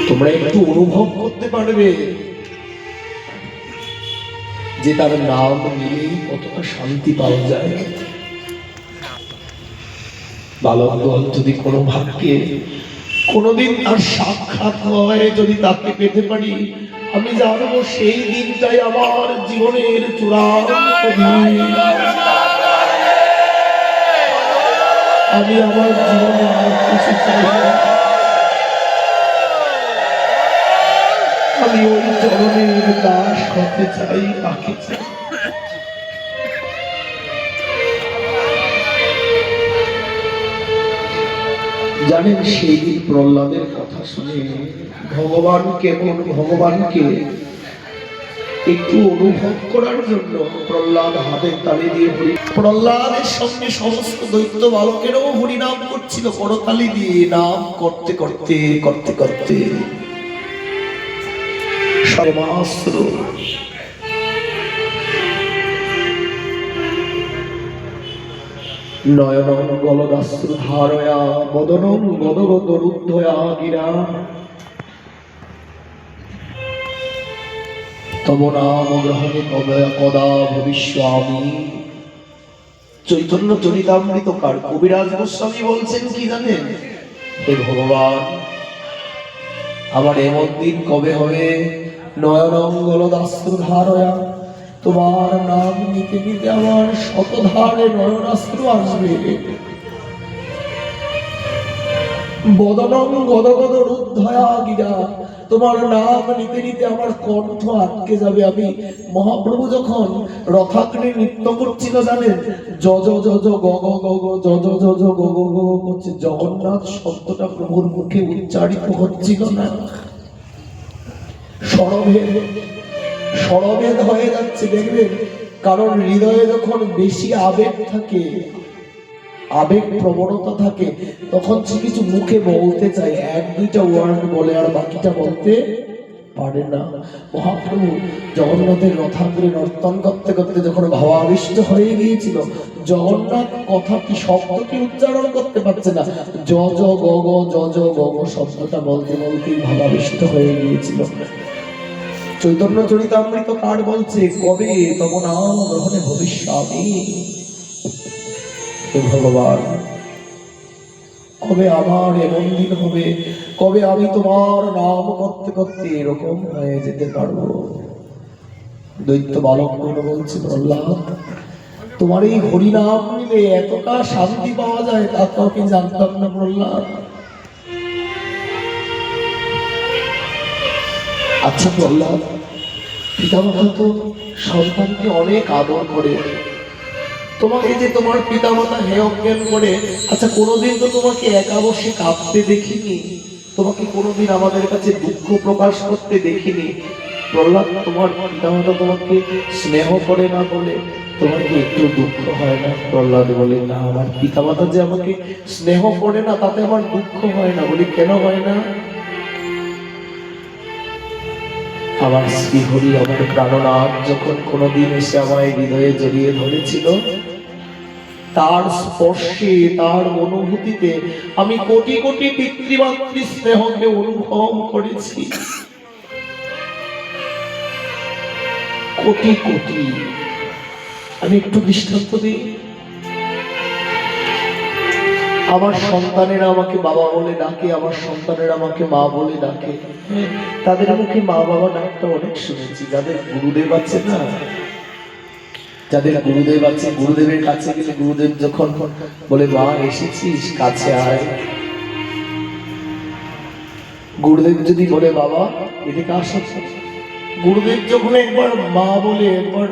তোমরা একটু অনুভব করতে পারবে যে তার নাম নিলেই কতটা শান্তি পাওয়া যায়। বালকগণ যদি কোনো ভাগ্যে কোনোদিন তার সাক্ষাৎ হয়, যদি তাকে পেতে পারি, আমি জানবো সেই দিনটাই আমার জীবনের চূড়ান্ত দিন। আমি আমার জীবনে আর কিছু চাই না, আমি ওই চরণের দাস হতে চাই, তাকে চাই। জানেন, সেই দিন প্রহ্লাদের কথা শুনে ভগবানকে একটু অনুভব করার জন্য প্রহ্লাদ হাতের তালি দিয়ে প্রহ্লাদের সঙ্গে সমস্ত দৈত্য বালকেরাও হরিনাম করছিল করতালি দিয়ে। নাম করতে করতে করতে করতে সর্বাস্ত্র নয়নং গলদাস্ত্র ধারয়া বদনং গদগদ রুদ্ধয়া গিরা তব নাম গ্রহণে কদা ভবিষ্যামি। চৈতন্য চরিতামৃতকার কবিরাজ গোস্বামী বলছেন কি জানেন? হে ভগবান, আমার এমন দিন কবে হবে? নয়নং গলদাস্ত্র ধারয়া, তোমার নাম নিতে নিতে আমার শতধারে নয়নাস্ত্র আসবে। বদনং গদগদ রুদ্ধয়া গিরা, তোমার নাম নিতে নিতে আমার কণ্ঠ আটকে যাবে। আমি মহাপ্রভু যখন রথাগ্নি নৃত্য করছিল জানেন, জজ জজ গ গ গ গ জজ জজ গ গ গ করছে, জগন্নাথ শব্দটা প্রভুর মুখে উচ্চারিত হচ্ছিল না। সরভেদ হয়ে যাচ্ছে, দেখবেন। কারণ হৃদয়ে যখন বেশি আবেগ থাকে, আবেগ প্রবণতা থাকে, তখন সে কিছু মুখে বলতে চায়, এক দুইটা ওয়ার্ড বলে আর বাকিটা বলতে পারে না। মহাপ্রভু জগন্নাথের রথাগ্রে নর্তন করতে করতে যখন ভাবাবিষ্ট হয়ে গিয়েছিল, জগন্নাথ কথাটি শব্দটি উচ্চারণ করতে পারছে না, জ জ গ গ জ জ গ গ শব্দটা বলতে বলতেই ভাবাবিষ্ট হয়ে গিয়েছিল। চৈতন্য চরিতামৃত কার বলছে, কবে তব নাম গ্রহণে ভবিষ্যামি। হে ভগবান, কবে আমার এমন দিন হবে, কবে আমি তোমার নাম করতে করতে এরকম হয়ে যেতে পারবো? দৈত্য বালকগণ বলছে, প্রহ্লাদ, তোমার এই হরিনাম নিলে এতটা শান্তি পাওয়া যায় তা তো আমি জানতাম না প্রহ্লাদ। আচ্ছা প্রহ্লাদ, পিতামাতা তো সন্তানকে অনেক আদর করে, তোমাকে যে তোমার পিতামাতা হেয় জ্ঞান করে, আচ্ছা কোনোদিন তো তোমাকে একা বসে কাঁদতে দেখিনি, তোমাকে কোনোদিন আমাদের কাছে দুঃখ প্রকাশ করতে দেখিনি। প্রহ্লাদ, তোমার পিতামাতা তোমাকে স্নেহ করে না বলে তোমার কি একটু দুঃখ হয় না? প্রহ্লাদ বলে, না, আমার পিতামাতা যে আমাকে স্নেহ করে না তাতে আমার দুঃখ হয় না। বলি, কেন হয় না? আমার শ্রীহরি, আমার প্রাণনাথ যখন কোনোদিন এসে আমায় হৃদয়ে জড়িয়ে ধরেছিল, তার স্পর্শে, তার অনুভূতিতে আমি কোটি কোটি পিতৃমাতৃ স্নেহকে অনুভব করেছি। কোটি কোটি। আমি একটু দৃষ্টান্ত দিই। আমার সন্তানেরা আমাকে বাবা বলে ডাকে, আমার সন্তানেরা আমাকে মা বলে ডাকে। তাদের মুখে মা বাবা ডাকটা অনেক শুনেছি। যাদের গুরুদেব আছে না, যাদের গুরুদেব আছে, গুরুদেবের কাছে গেলে গুরুদেব যখন বলে, মা এসেছিস, কাছে আয়। গুরুদেব যদি বলে, বাবা এদিকে আসো, গুরুদেব যখন একবার মা বলে, একবার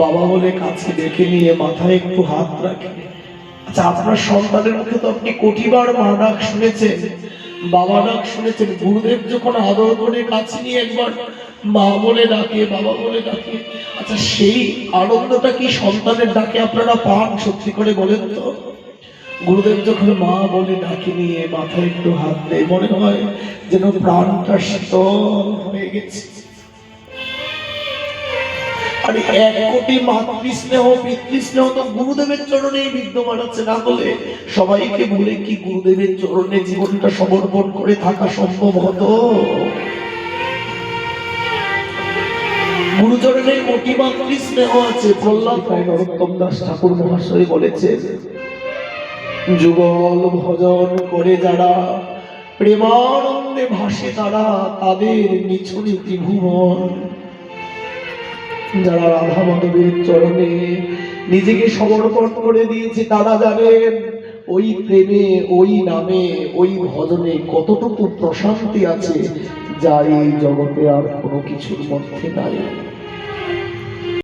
বাবা বলে কাছে ডেকে নিয়ে মাথায় একটু হাত রাখে। আচ্ছা, আপনার সন্তানের মুখে তো আপনি কোটিবার মা ডাক শুনেছেন, বাবা ডাক শুনেছেন। গুরুদেব যখন আদর করে কাছে নিয়ে একবার মা বলে ডাকে, বাবা বলে ডাকে, আচ্ছা সেই আনন্দটা কি সন্তানের ডাকে আপনারা পান? সত্যি করে বলেন তো। গুরুদেব যখন মা বলে ডাকে নিয়ে মাথায় একটু হাত দেয়, মনে হয় যেন প্রাণটা শীতল হয়ে গেছে। আর 1 কোটি মাতৃস্নেহ পিতৃস্নেহ তো গুরুদেবের চরণেই বিদ্যমান আছে, না বলে সবাইকে বলে কি গুরুদেবের চরণে জীবনটা সমর্পণ করে থাকা সম্ভব হতো? গুরুচরণের কোটি মাতৃস্নেহ আছে। প্রহ্লাদ রায় নরোত্তম দাস ঠাকুর মহাশয় বলেছেন, যুগল ভজন করে যারা প্রেমানন্দে ভাসে তারা, তাদের নিছুনি ত্রিভুবন। যারা রাধা মাধবের চরণে নিজেকে সমর্পণ করে দিয়েছে তারা জানেন ওই প্রেমে, ওই নামে, ওই ভজনে কতটুকু প্রশান্তি আছে, যা এই জগতে আর কোনো কিছুর মধ্যে নাই।